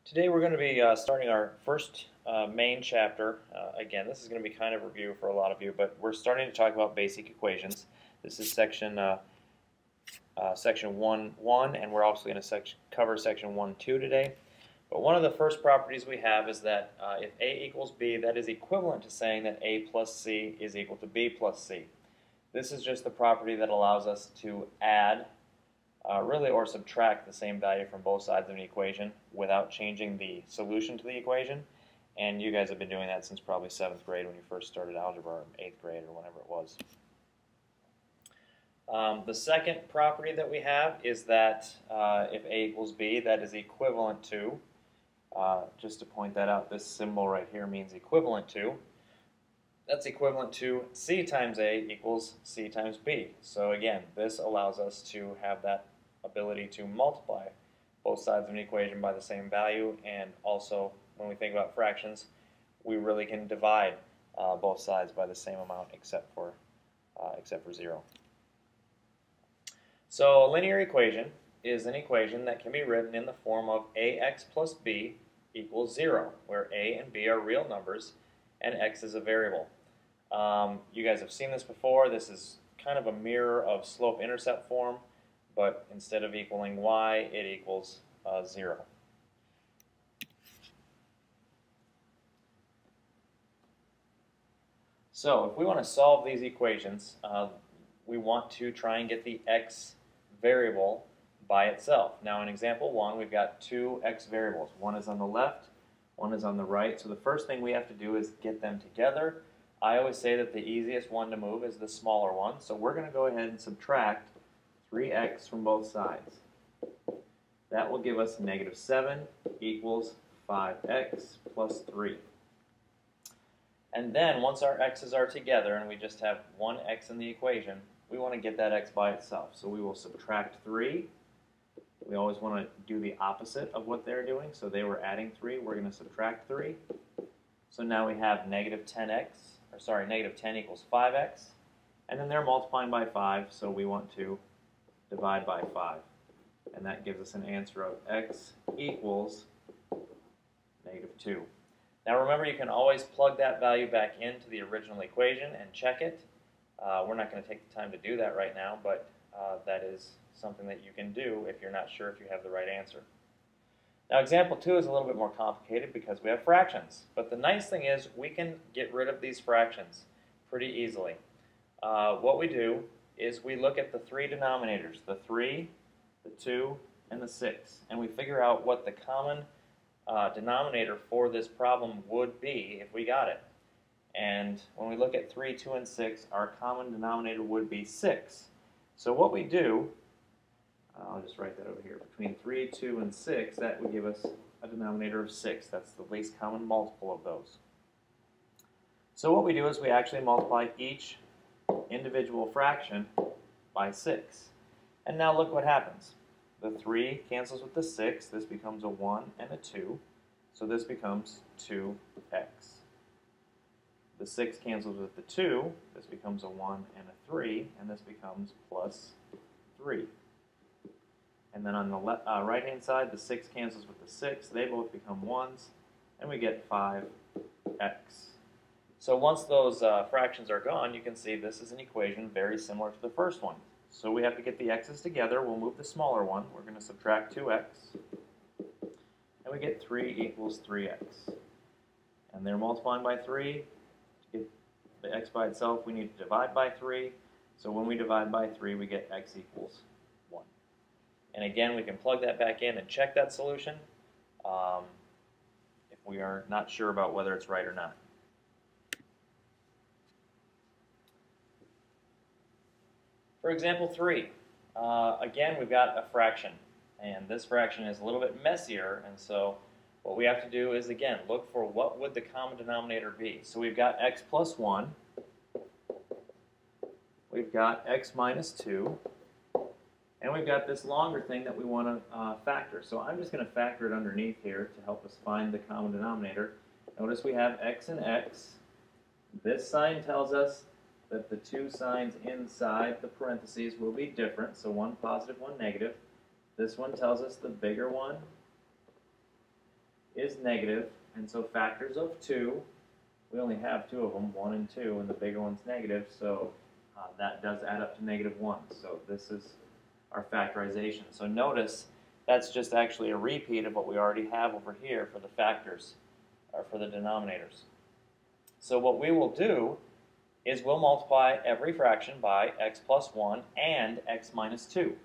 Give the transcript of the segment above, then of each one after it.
Today we're going to be starting our first main chapter. Again, this is going to be kind of review for a lot of you, but we're starting to talk about basic equations. This is section 1.1, and we're also going to cover section 1.2 today. But one of the first properties we have is that if A equals B, that is equivalent to saying that A plus C is equal to B plus C. This is just the property that allows us to add really or subtract the same value from both sides of an equation without changing the solution to the equation. And you guys have been doing that since probably 7th grade when you first started algebra, or 8th grade, or whenever it was. The second property that we have is that if A equals B, that is equivalent to, just to point that out, this symbol right here means equivalent to. That's equivalent to C times A equals C times B. So again, this allows us to have that ability to multiply both sides of an equation by the same value, and also when we think about fractions, we really can divide both sides by the same amount except for 0. So a linear equation is an equation that can be written in the form of ax plus b equals 0, where a and b are real numbers and x is a variable. You guys have seen this before. This is kind of a mirror of slope-intercept form, but instead of equaling y, it equals 0. So if we want to solve these equations, we want to try and get the x variable by itself. Now in example 1, we've got two x variables. One is on the left, one is on the right. So the first thing we have to do is get them together. I always say that the easiest one to move is the smaller one. So we're going to go ahead and subtract 3x from both sides. That will give us negative 7 equals 5x plus 3. And then once our x's are together and we just have one x in the equation, we want to get that x by itself. So we will subtract 3. We always want to do the opposite of what they're doing. So they were adding 3. We're going to subtract 3. So now we have negative 10 equals 5x. And then they're multiplying by 5, so we want to divide by 5. And that gives us an answer of x equals negative 2. Now remember, you can always plug that value back into the original equation and check it. We're not going to take the time to do that right now, but that is something that you can do if you're not sure if you have the right answer. Now example 2 is a little bit more complicated because we have fractions. But the nice thing is we can get rid of these fractions pretty easily. What we do is we look at the three denominators, the 3, the 2, and the 6, and we figure out what the common denominator for this problem would be if we got it. And when we look at 3, 2, and 6, our common denominator would be 6. So what we do, I'll just write that over here, between 3, 2, and 6, that would give us a denominator of 6. That's the least common multiple of those. So what we do is we actually multiply each individual fraction by 6. And now look what happens. The 3 cancels with the 6. This becomes a 1 and a 2. So this becomes 2x. The 6 cancels with the 2. This becomes a 1 and a 3. And this becomes plus 3. And then on the right-hand side, the 6 cancels with the 6. They both become 1s. And we get 5x. So once those fractions are gone, you can see this is an equation very similar to the first one. So we have to get the x's together. We'll move the smaller one. We're going to subtract 2x. And we get 3 equals 3x. And they're multiplying by 3. To get the x by itself, we need to divide by 3. So when we divide by 3, we get x equals 1. And again, we can plug that back in and check that solution if we are not sure about whether it's right or not. For example 3, again we've got a fraction, and this fraction is a little bit messier, and so what we have to do is again look for what would the common denominator be. So we've got x plus 1, we've got x minus 2, and we've got this longer thing that we want to factor. So I'm just going to factor it underneath here to help us find the common denominator. Notice we have x and x. This sign tells us that the two signs inside the parentheses will be different, so one positive, one negative. This one tells us the bigger one is negative, and so factors of 2, we only have 2 of them, 1 and 2, and the bigger one's negative, so that does add up to -1. So this is our factorization. So notice that's just actually a repeat of what we already have over here for the factors, or for the denominators. So what we will do is we'll multiply every fraction by x plus 1 and x minus 2.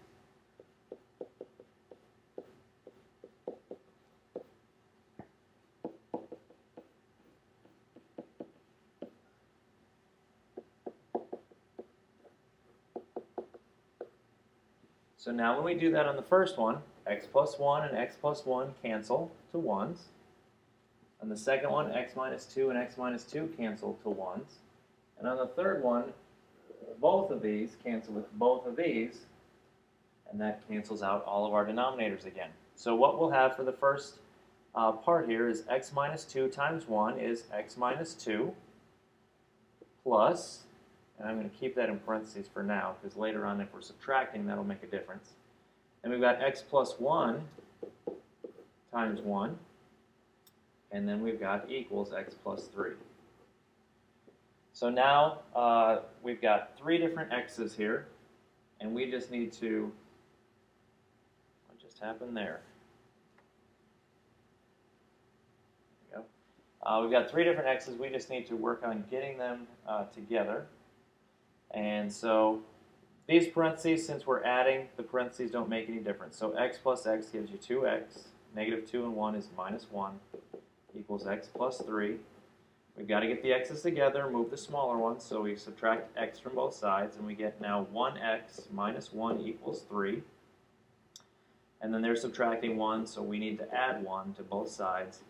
So now when we do that on the first one, x plus 1 and x plus 1 cancel to 1s. On the second one, x minus 2 and x minus 2 cancel to 1s. And on the third one, both of these cancel with both of these, and that cancels out all of our denominators again. So what we'll have for the first part here is x minus 2 times 1 is x minus 2 plus, and I'm going to keep that in parentheses for now, because later on if we're subtracting, that'll make a difference. And we've got x plus 1 times 1, and then we've got equals x plus 3. So now we've got 3 different x's here, and we just need to, what just happened there? There we go. We've got 3 different x's, we just need to work on getting them together. And so these parentheses, since we're adding, the parentheses don't make any difference. So x plus x gives you 2x, negative 2 and 1 is minus 1, equals x plus 3. We've got to get the x's together, move the smaller ones, so we subtract x from both sides, and we get now 1x minus 1 equals 3. And then they're subtracting 1, so we need to add 1 to both sides,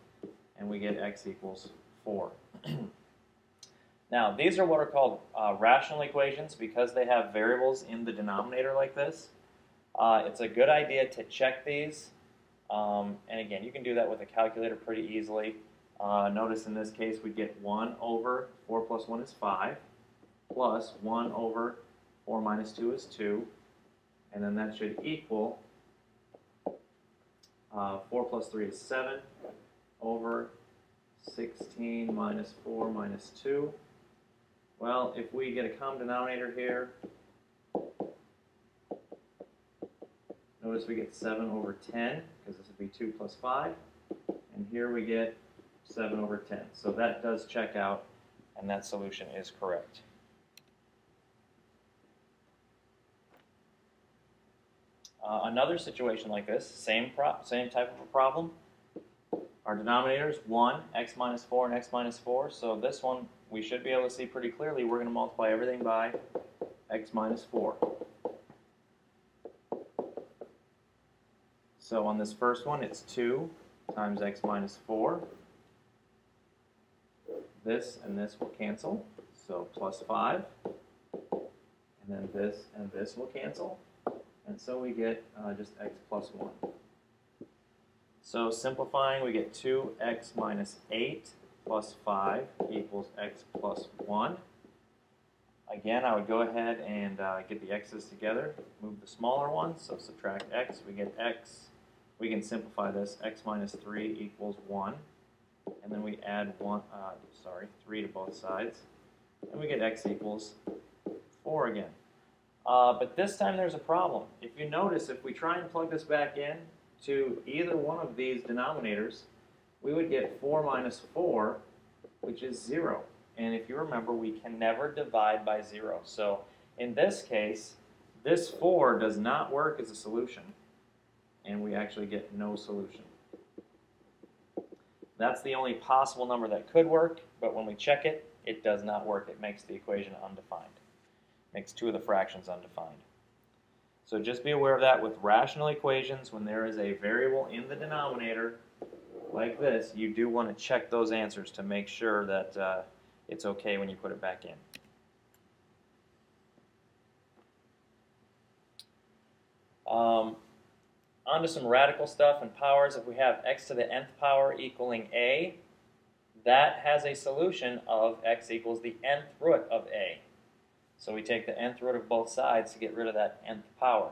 and we get x equals 4. Now, these are what are called rational equations because they have variables in the denominator like this. It's a good idea to check these. And again, you can do that with a calculator pretty easily. Notice in this case we get 1 over 4 plus 1 is 5, plus 1 over 4 minus 2 is 2, and then that should equal 4 plus 3 is 7, over 16 minus 4 minus 2. Well, if we get a common denominator here, notice we get 7 over 10, because this would be 2 plus 5, and here we get 7 over 10. So that does check out, and that solution is correct. Another situation like this, same type of a problem. Our denominator is 1, x minus 4 and x minus 4. So this one we should be able to see pretty clearly. We're going to multiply everything by x minus 4. So on this first one, it's 2 times x minus 4. This and this will cancel, so plus 5. And then this and this will cancel. And so we get just x plus 1. So simplifying, we get 2x minus 8 plus 5 equals x plus 1. Again, I would go ahead and get the x's together, move the smaller ones, so subtract x, we get x. We can simplify this, x minus 3 equals 1. And then we add 3 to both sides. And we get x equals 4 again. But this time there's a problem. If you notice, if we try and plug this back in to either one of these denominators, we would get 4 minus 4, which is 0. And if you remember, we can never divide by 0. So in this case, this 4 does not work as a solution, and we actually get no solution. That's the only possible number that could work, but when we check it, it does not work. It makes the equation undefined. It makes 2 of the fractions undefined. So just be aware of that with rational equations. When there is a variable in the denominator like this, you do want to check those answers to make sure that it's okay when you put it back in. On to some radical stuff and powers. If we have x to the nth power equaling a, that has a solution of x equals the nth root of a. So we take the nth root of both sides to get rid of that nth power.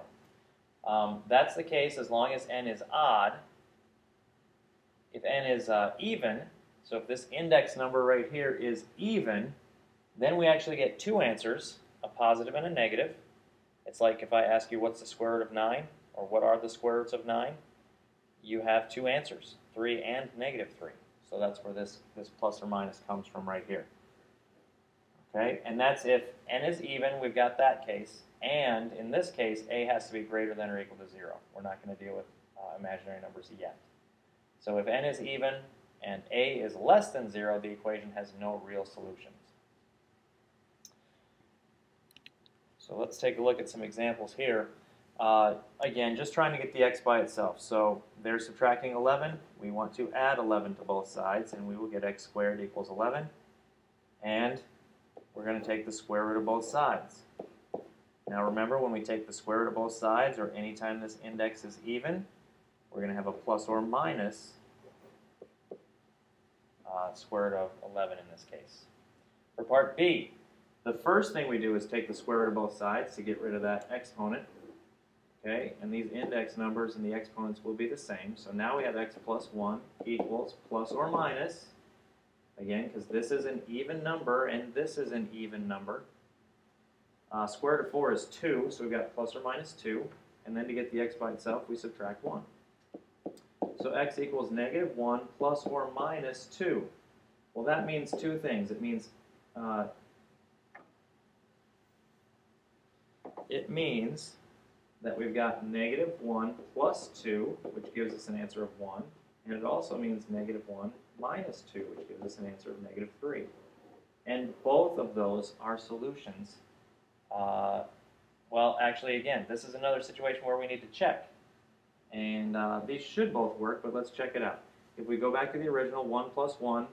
That's the case as long as n is odd. If n is even, so if this index number right here is even, then we actually get two answers, a positive and a negative. It's like if I ask you what's the square root of 9, or what are the square roots of 9, you have two answers, 3 and negative 3. So that's where this plus or minus comes from right here. Okay, and that's if n is even, we've got that case, and in this case, a has to be greater than or equal to 0. We're not going to deal with imaginary numbers yet. So if n is even and a is less than 0, the equation has no real solutions. So let's take a look at some examples here. Again, just trying to get the x by itself. So they're subtracting 11. We want to add 11 to both sides, and we will get x squared equals 11. And we're going to take the square root of both sides. Now remember, when we take the square root of both sides, or anytime this index is even, we're going to have a plus or minus square root of 11 in this case. For part B, the first thing we do is take the square root of both sides to get rid of that exponent. Okay, and these index numbers and the exponents will be the same. So now we have x plus 1 equals plus or minus, again, because this is an even number and this is an even number. Square root of 4 is 2, so we've got plus or minus 2. And then to get the x by itself, we subtract 1. So x equals negative 1 plus or minus 2. Well, that means two things. It means that we've got negative 1 plus 2, which gives us an answer of 1. And it also means negative 1 minus 2, which gives us an answer of negative 3. And both of those are solutions. Well, actually, again, this is another situation where we need to check. And these should both work, but let's check it out. If we go back to the original, 1 plus 1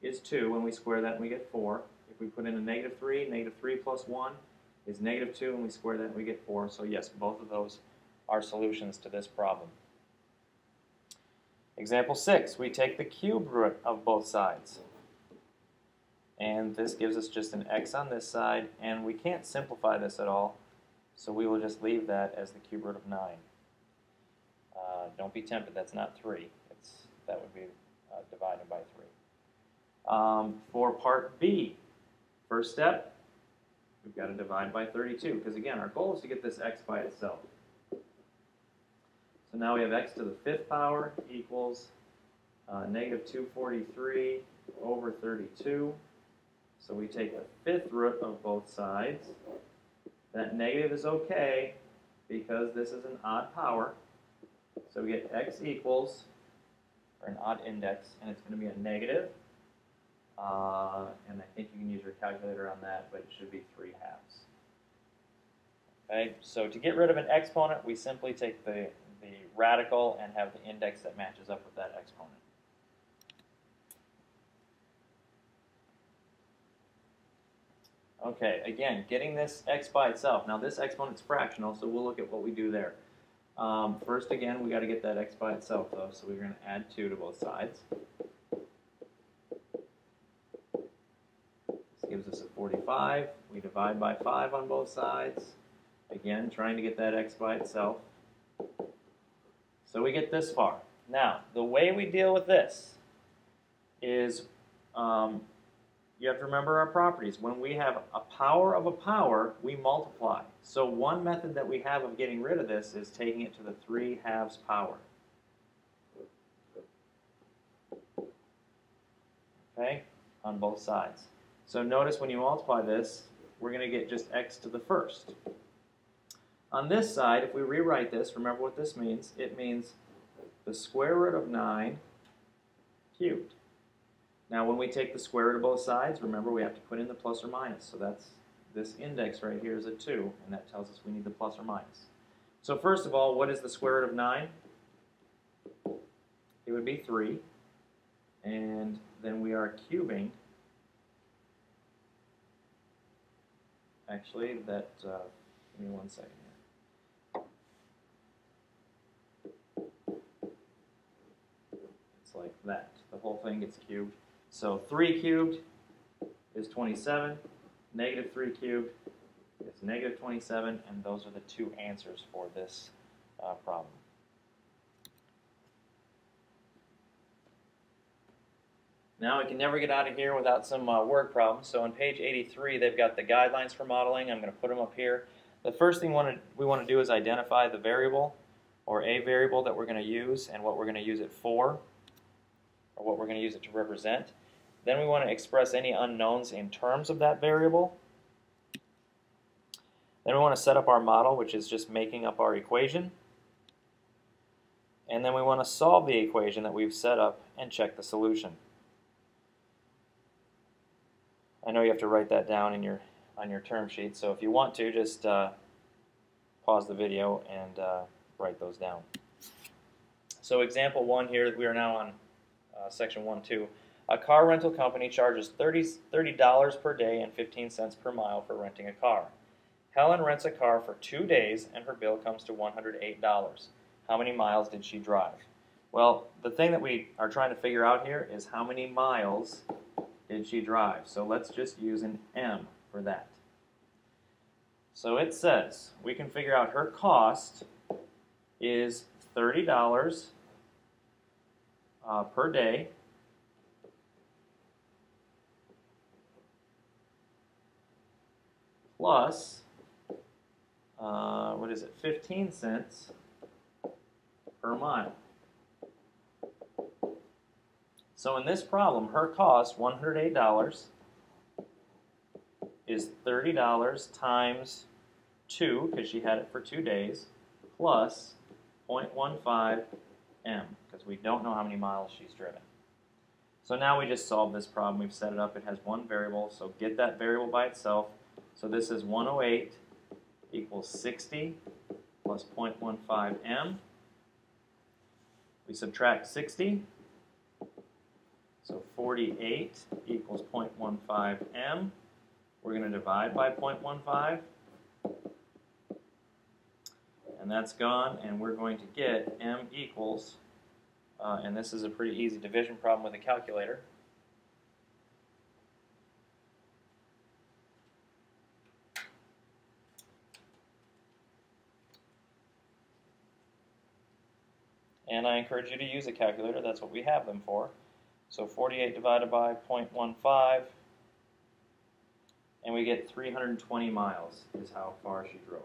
is 2. When we square that, we get 4. If we put in a negative 3 plus 1 is negative 2, and we square that, and we get 4. So yes, both of those are solutions to this problem. Example 6, we take the cube root of both sides. And this gives us just an x on this side, and we can't simplify this at all, so we will just leave that as the cube root of 9. Don't be tempted, that's not 3. That would be divided by 3. For part B, first step, we've got to divide by 32, because again, our goal is to get this x by itself. So now we have x to the 5th power equals negative 243 over 32. So we take the 5th root of both sides. That negative is okay because this is an odd power. So we get x equals, or an odd index, and it's going to be a negative. And I think you can use your calculator on that, but it should be 3/2. Okay, so to get rid of an exponent, we simply take the radical and have the index that matches up with that exponent. Okay, again, getting this x by itself. Now this exponent's fractional, so we'll look at what we do there. First, again, we got to get that x by itself, though, so we're going to add 2 to both sides. This gives us a 45. We divide by 5 on both sides. Again, trying to get that x by itself. So we get this far. Now, the way we deal with this is you have to remember our properties. When we have a power of a power, we multiply. So one method that we have of getting rid of this is taking it to the 3/2 power. Okay, on both sides. So notice when you multiply this, we're going to get just x to the 1st. On this side, if we rewrite this, remember what this means. It means the square root of 9 cubed. Now when we take the square root of both sides, remember we have to put in the plus or minus. So that's this index right here is a 2, and that tells us we need the plus or minus. So first of all, what is the square root of 9? It would be 3. And then we are cubing. Actually, that, give me 1 second here. It's like that. The whole thing gets cubed. So 3 cubed is 27. Negative 3 cubed is negative 27. And those are the two answers for this problem. Now we can never get out of here without some word problems. So on page 83, they've got the guidelines for modeling. I'm going to put them up here. The first thing we want to do is identify the variable or a variable that we're going to use and what we're going to use it for, or what we're going to use it to represent. Then we want to express any unknowns in terms of that variable. Then we want to set up our model, which is just making up our equation. And then we want to solve the equation that we've set up and check the solution. I know you have to write that down in on your term sheet, so if you want to, just pause the video and write those down. So example 1 here, we are now on section 1-2. A car rental company charges $30 per day and 15 cents per mile for renting a car. Helen rents a car for 2 days and her bill comes to $108. How many miles did she drive? Well, the thing that we are trying to figure out here is how many miles did she drive. So let's just use an M for that. So it says we can figure out her cost is $30 per day plus, 15 cents per mile. So in this problem, her cost, $108, is $30 times 2, because she had it for 2 days, plus 0.15 m, because we don't know how many miles she's driven. So now we just solved this problem. We've set it up. It has one variable, so get that variable by itself. So this is 108 equals 60 plus 0.15 m. We subtract 60, so 48 equals 0.15 m. We're going to divide by 0.15, and that's gone, and we're going to get m equals, and this is a pretty easy division problem with a calculator. And I encourage you to use a calculator. That's what we have them for. So 48 divided by 0.15, and we get 320 miles is how far she drove.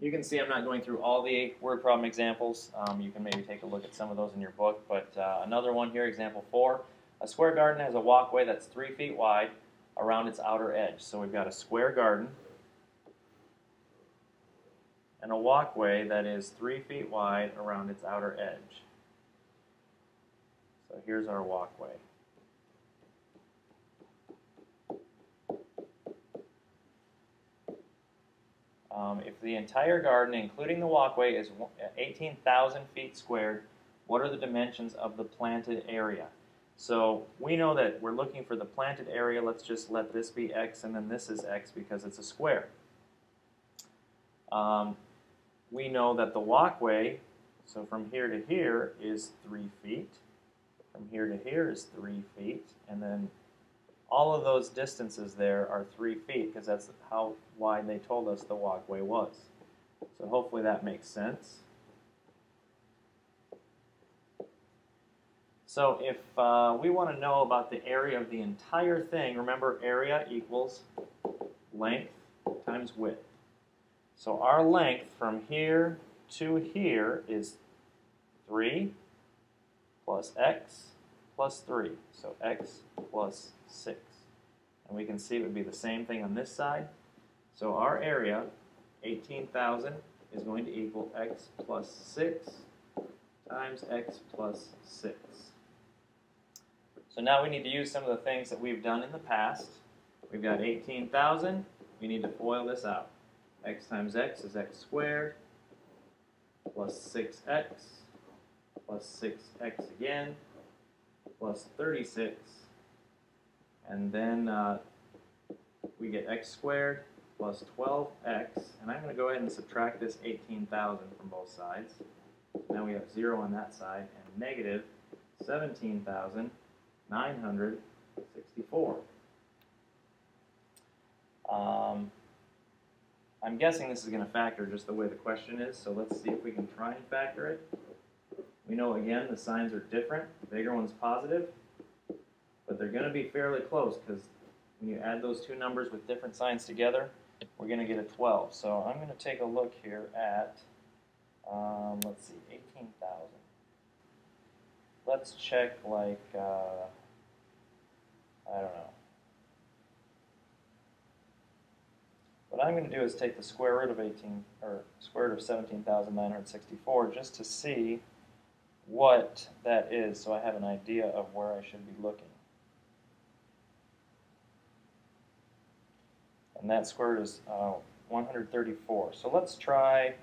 You can see I'm not going through all the word problem examples. You can maybe take a look at some of those in your book. But another one here, example 4. A square garden has a walkway that's 3 feet wide around its outer edge. So we've got a square garden and a walkway that is 3 feet wide around its outer edge. So here's our walkway. If the entire garden, including the walkway, is 18,000 feet squared, what are the dimensions of the planted area? So we know that we're looking for the planted area. Let's just let this be x, and then this is x because it's a square. We know that the walkway, so from here to here, is 3 feet. From here to here is 3 feet. And then all of those distances there are 3 feet because that's how wide they told us the walkway was. So hopefully that makes sense. So if we want to know about the area of the entire thing, remember area equals length times width. So our length from here to here is 3 plus x plus 3. So x plus 6. And we can see it would be the same thing on this side. So our area, 18,000, is going to equal x plus 6 times x plus 6. So now we need to use some of the things that we've done in the past. We've got 18,000. We need to FOIL this out. X times x is x squared plus 6x plus 6x again plus 36. And then we get x squared plus 12x. And I'm going to go ahead and subtract this 18,000 from both sides. Now we have 0 on that side and negative 17,964. I'm guessing this is going to factor just the way the question is, so let's see if we can try and factor it. We know, again, the signs are different. The bigger one's positive, but they're going to be fairly close because when you add those two numbers with different signs together, we're going to get a 12. So I'm going to take a look here at, let's see, 18,000. Let's check, like, I don't know. What I'm going to do is take the square root of square root of 17,964 just to see what that is, so I have an idea of where I should be looking. And that square root is 134. So let's try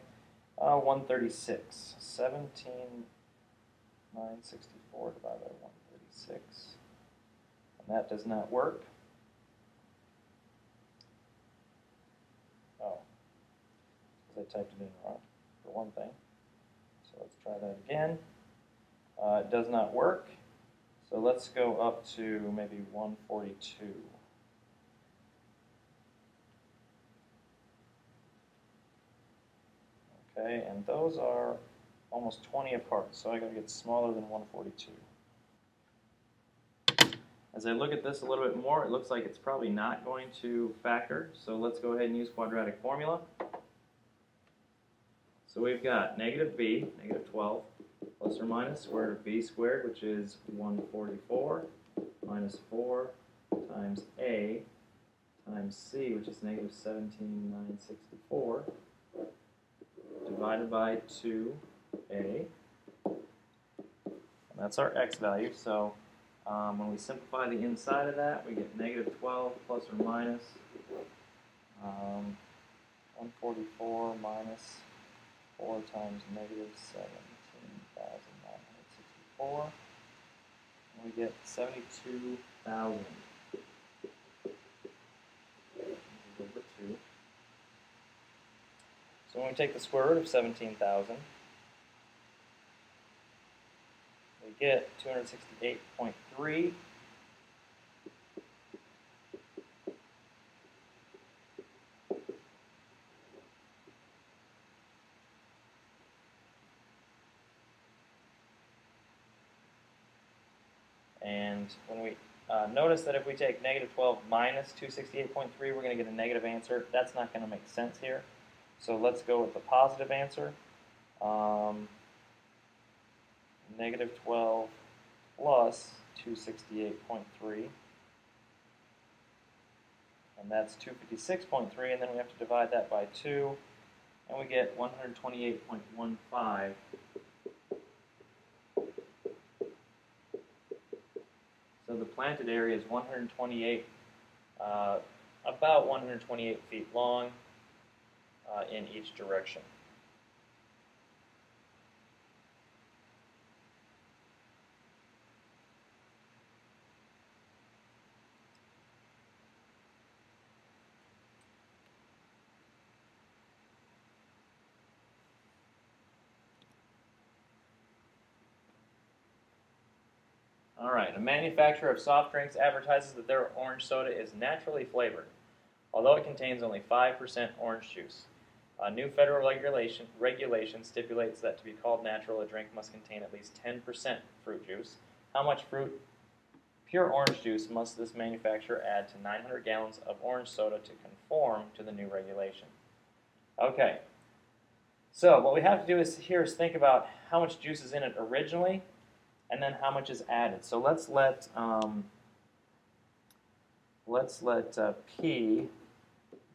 136. 17,964 divided by 136. And that does not work. Oh, because I typed it in wrong, for one thing. So let's try that again. It does not work. So let's go up to maybe 142. Okay, and those are almost 20 apart, so I got to get smaller than 142. As I look at this a little bit more, it looks like it's probably not going to factor, so let's go ahead and use quadratic formula. So we've got negative b, negative 12, plus or minus square root of b squared, which is 144, minus 4 times a times c, which is negative 17,964, divided by 2a. And that's our x value. So when we simplify the inside of that, we get negative 12 plus or minus 144 minus 4 times negative 17,964. And we get 72,000. Over 2. So when we take the square root of 17,000, we get 268.3. And when we notice that if we take negative 12 minus 268.3, we're going to get a negative answer. That's not going to make sense here. So let's go with the positive answer. Negative 12 plus 268.3. And that's 256.3, and then we have to divide that by 2, and we get 128.15. So the planted area is 128, about 128 feet long in each direction. All right, a manufacturer of soft drinks advertises that their orange soda is naturally flavored, although it contains only 5% orange juice. A new federal regulation stipulates that to be called natural, a drink must contain at least 10% fruit juice. How much pure orange juice must this manufacturer add to 900 gallons of orange soda to conform to the new regulation? Okay, so what we have to do is think about how much juice is in it originally, and then how much is added. So let's let P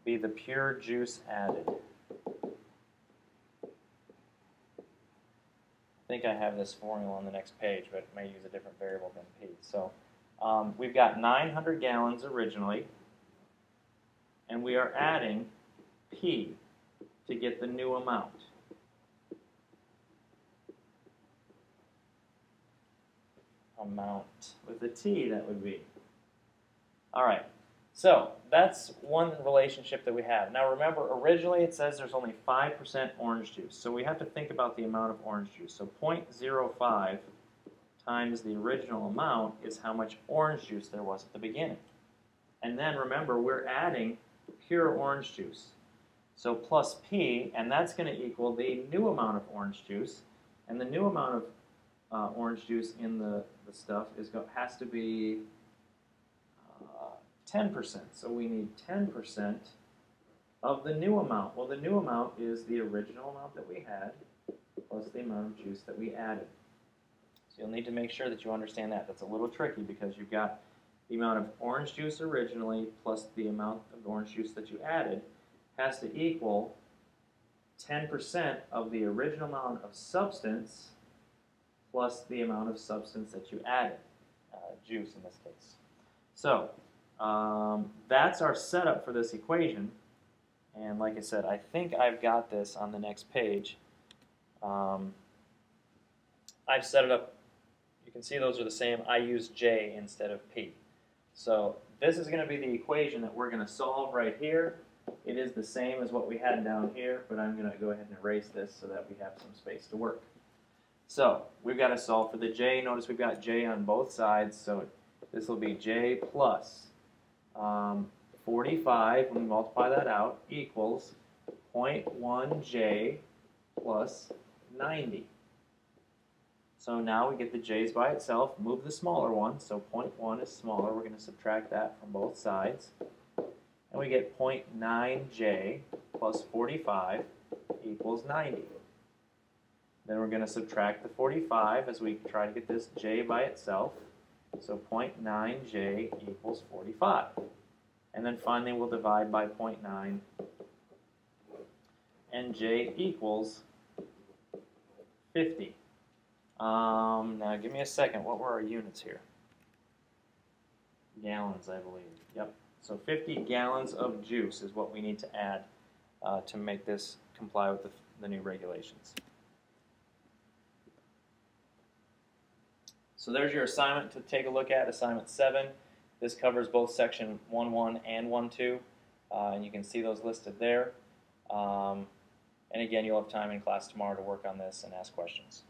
be the pure juice added. I think I have this formula on the next page, but it may use a different variable than P. So we've got 900 gallons originally, and we are adding P to get the new amount. Amount with a T, that would be. All right, so that's one relationship that we have. Now remember, originally it says there's only 5% orange juice, so we have to think about the amount of orange juice. So 0.05 times the original amount is how much orange juice there was at the beginning. And then remember, we're adding pure orange juice. So plus P, and that's going to equal the new amount of orange juice. And the new amount of orange juice in the stuff has to be 10%. So we need 10% of the new amount. Well, the new amount is the original amount that we had plus the amount of juice that we added. So you'll need to make sure that you understand that. That's a little tricky because you've got the amount of orange juice originally plus the amount of orange juice that you added has to equal 10% of the original amount of substance plus the amount of substance that you added, juice in this case. So that's our setup for this equation. And like I said, I think I've got this on the next page. I've set it up. You can see those are the same. I use J instead of P. So this is going to be the equation that we're going to solve right here. It is the same as what we had down here, but I'm going to go ahead and erase this so that we have some space to work. So we've got to solve for the J. Notice we've got J on both sides, so this will be J plus 45, when we multiply that out, equals 0.1 J plus 90. So now we get the J's by itself, move the smaller one, so 0.1 is smaller. We're going to subtract that from both sides. And we get 0.9J plus 45 equals 90. Then we're going to subtract the 45 as we try to get this J by itself. So 0.9J equals 45. And then finally we'll divide by 0.9. And J equals 50. Now give me a second. What were our units here? Gallons, I believe. Yep. So 50 gallons of juice is what we need to add to make this comply with the new regulations. So there's your assignment to take a look at, assignment 7. This covers both section 1.1 and 1.2, and you can see those listed there. And again, you'll have time in class tomorrow to work on this and ask questions.